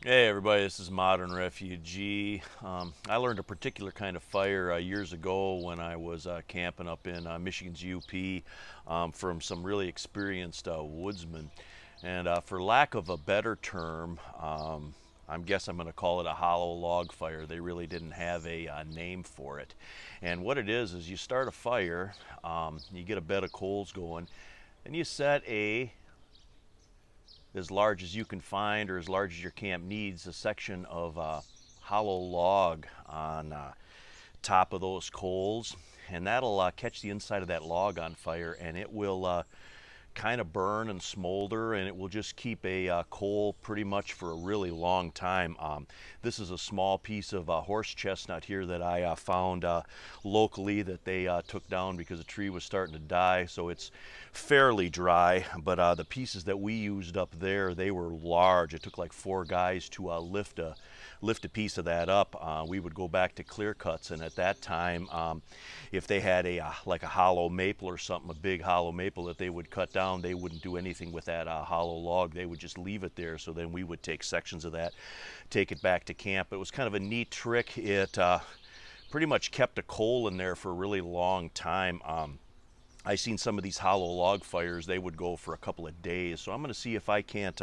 Hey everybody, this is Modern Refugee. I learned a particular kind of fire years ago when I was camping up in Michigan's UP from some really experienced woodsmen. And for lack of a better term, I guess I'm going to call it a hollow log fire. They really didn't have a name for it. And what it is you start a fire, you get a bed of coals going, and you set as large as you can find or as large as your camp needs, a section of hollow log on top of those coals, and that'll catch the inside of that log on fire, and it will kind of burn and smolder, and it will just keep a coal pretty much for a really long time. This is a small piece of horse chestnut here that I found locally that they took down because the tree was starting to die, so it's fairly dry, but the pieces that we used up there, they were large. It took like 4 guys to lift a piece of that up. We would go back to clear cuts, and at that time, if they had a like a hollow maple or something, a big hollow maple that they would cut down, they wouldn't do anything with that hollow log. They would just leave it there. So then we would take sections of that, take it back to camp. It was kind of a neat trick. It pretty much kept a coal in there for a really long time. I seen some of these hollow log fires, they would go for a couple of days. So I'm going to see if I can't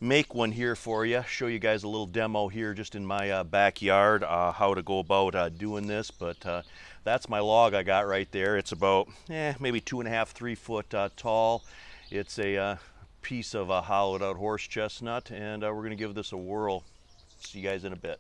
make one here for you, show you guys a little demo here just in my backyard, how to go about doing this. But that's my log I got right there. It's about maybe 2.5, 3 foot tall. It's a piece of hollowed out horse chestnut, and we're going to give this a whirl. See you guys in a bit.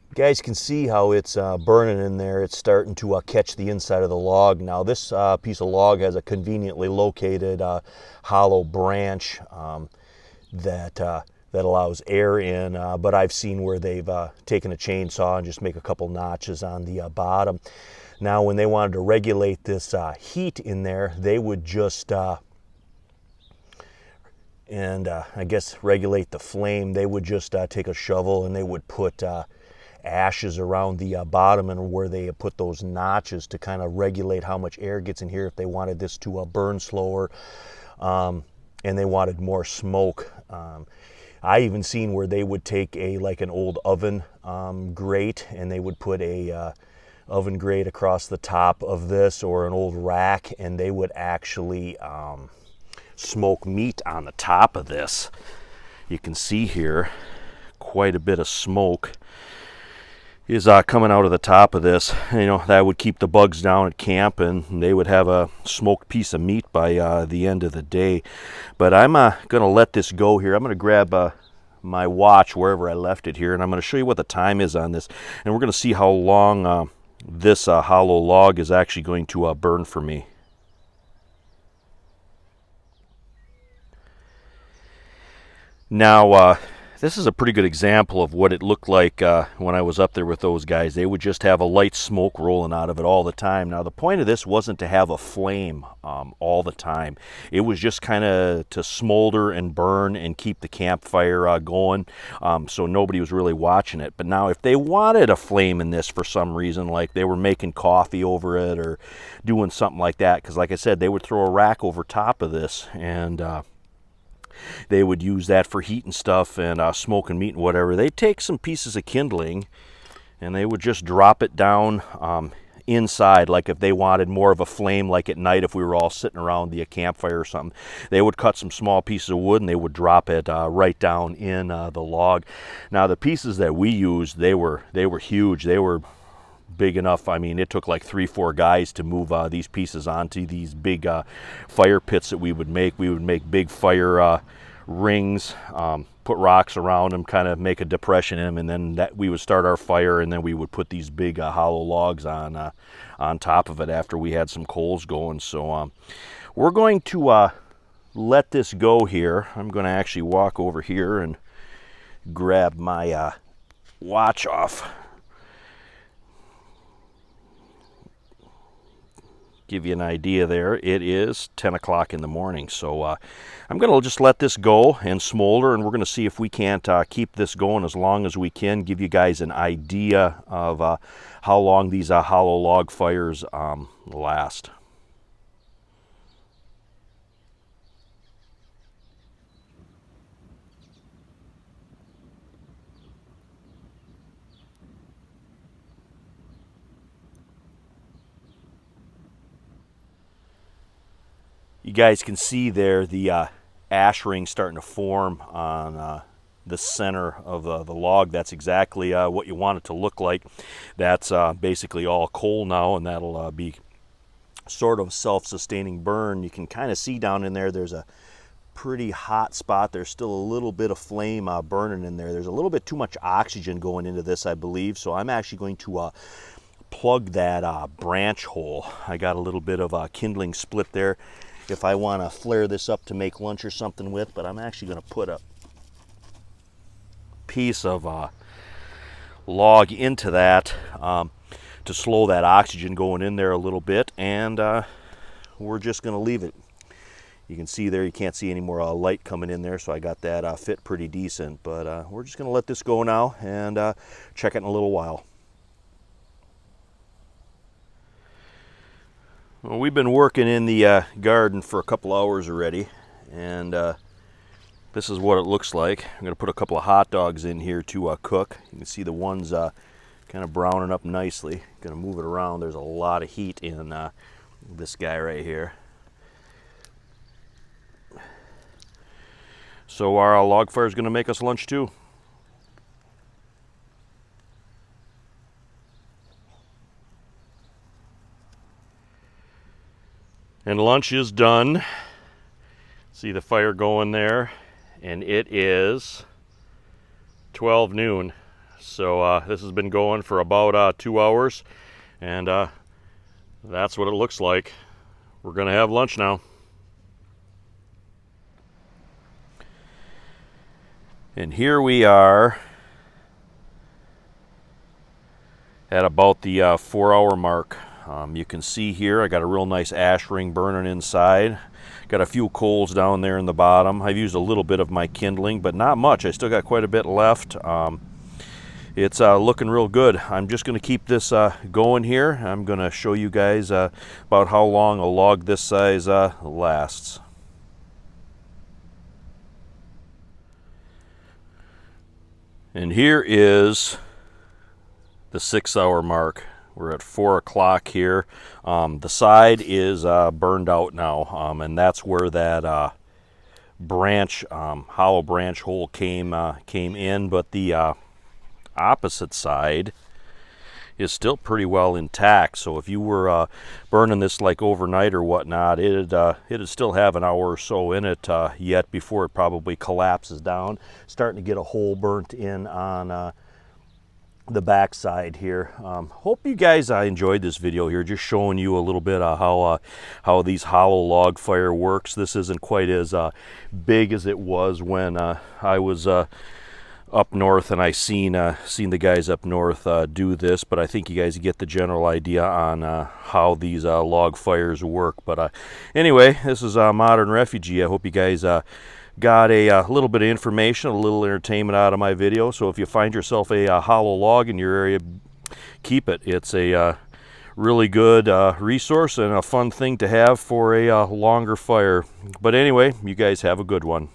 You guys can see how it's burning in there. It's starting to catch the inside of the log. Now this piece of log has a conveniently located hollow branch that allows air in, but I've seen where they've taken a chainsaw and just make a couple notches on the bottom. Now when they wanted to regulate this heat in there, they would just I guess regulate the flame. They would just take a shovel and they would put ashes around the bottom and where they put those notches to kind of regulate how much air gets in here if they wanted this to burn slower, and they wanted more smoke. I even seen where they would take like an old oven grate, and they would put a oven grate across the top of this, or an old rack, and they would actually smoke meat on the top of this. You can see here quite a bit of smoke. is coming out of the top of this. That would keep the bugs down at camp, and they would have a smoked piece of meat by the end of the day. But I'm going to let this go here. I'm going to grab my watch wherever I left it here, and I'm going to show you what the time is on this, and we're going to see how long this hollow log is actually going to burn for me. Now, this is a pretty good example of what it looked like when I was up there with those guys. They would just have a light smoke rolling out of it all the time. Now, the point of this wasn't to have a flame all the time. It was just kind of to smolder and burn and keep the campfire going, so nobody was really watching it. But now, if they wanted a flame in this for some reason, like they were making coffee over it or doing something like that, because like I said, they would throw a rack over top of this, and they would use that for heat and stuff and smoking meat and whatever. They'd take some pieces of kindling and they would just drop it down inside, like if they wanted more of a flame, like at night if we were all sitting around the campfire or something. They would cut some small pieces of wood and they would drop it right down in the log. Now the pieces that we used, they were huge. They were big enough. I mean, it took like 3-4 guys to move these pieces onto these big fire pits that we would make. We would make big fire rings, put rocks around them, kind of make a depression in them, and then that we would start our fire, and then we would put these big hollow logs on top of it after we had some coals going. So we're going to let this go here. I'm going to actually walk over here and grab my watch off. Give you an idea there, it is 10 o'clock in the morning. So I'm going to just let this go and smolder, and we're going to see if we can't keep this going as long as we can, give you guys an idea of how long these hollow log fires last. You guys can see there the ash ring starting to form on the center of the log. That's exactly what you want it to look like. That's basically all coal now, and that'll be sort of self-sustaining burn. You can kind of see down in there, there's a pretty hot spot. There's still a little bit of flame burning in there. There's a little bit too much oxygen going into this, I believe, so I'm actually going to plug that branch hole. I got a little bit of kindling split there if I want to flare this up to make lunch or something with, but I'm actually going to put a piece of log into that to slow that oxygen going in there a little bit, and we're just going to leave it. You can see there, you can't see any more light coming in there, so I got that fit pretty decent, but we're just going to let this go now and check it in a little while. Well, we've been working in the garden for a couple hours already, and this is what it looks like. I'm going to put a couple of hot dogs in here to cook. You can see the ones kind of browning up nicely. Going to move it around. There's a lot of heat in this guy right here. So our log fire is going to make us lunch too. And lunch is done. See the fire going there, and it is 12 noon. So this has been going for about 2 hours, and that's what it looks like. We're gonna have lunch now. And here we are at about the 4-hour mark. You can see here I got a real nice ash ring burning inside. Got a few coals down there in the bottom. I've used a little bit of my kindling, but not much. I still got quite a bit left. It's looking real good. I'm just going to keep this going here. I'm going to show you guys about how long a log this size lasts. And here is the 6-hour mark. We're at 4 o'clock here. The side is burned out now, and that's where that branch, hollow branch hole came in. But the opposite side is still pretty well intact. So if you were burning this like overnight or whatnot, it'd still have an hour or so in it yet before it probably collapses down, starting to get a hole burnt in on the back side here. Hope you guys enjoyed this video here, just showing you a little bit of how these hollow log fire works. This isn't quite as big as it was when I was up north and I seen the guys up north do this, but I think you guys get the general idea on how these log fires work. But anyway, this is Modern Refugee. I hope you guys got a little bit of information, a little entertainment out of my video. So if you find yourself a hollow log in your area, keep it. It's a really good resource and a fun thing to have for a longer fire. But anyway, you guys have a good one.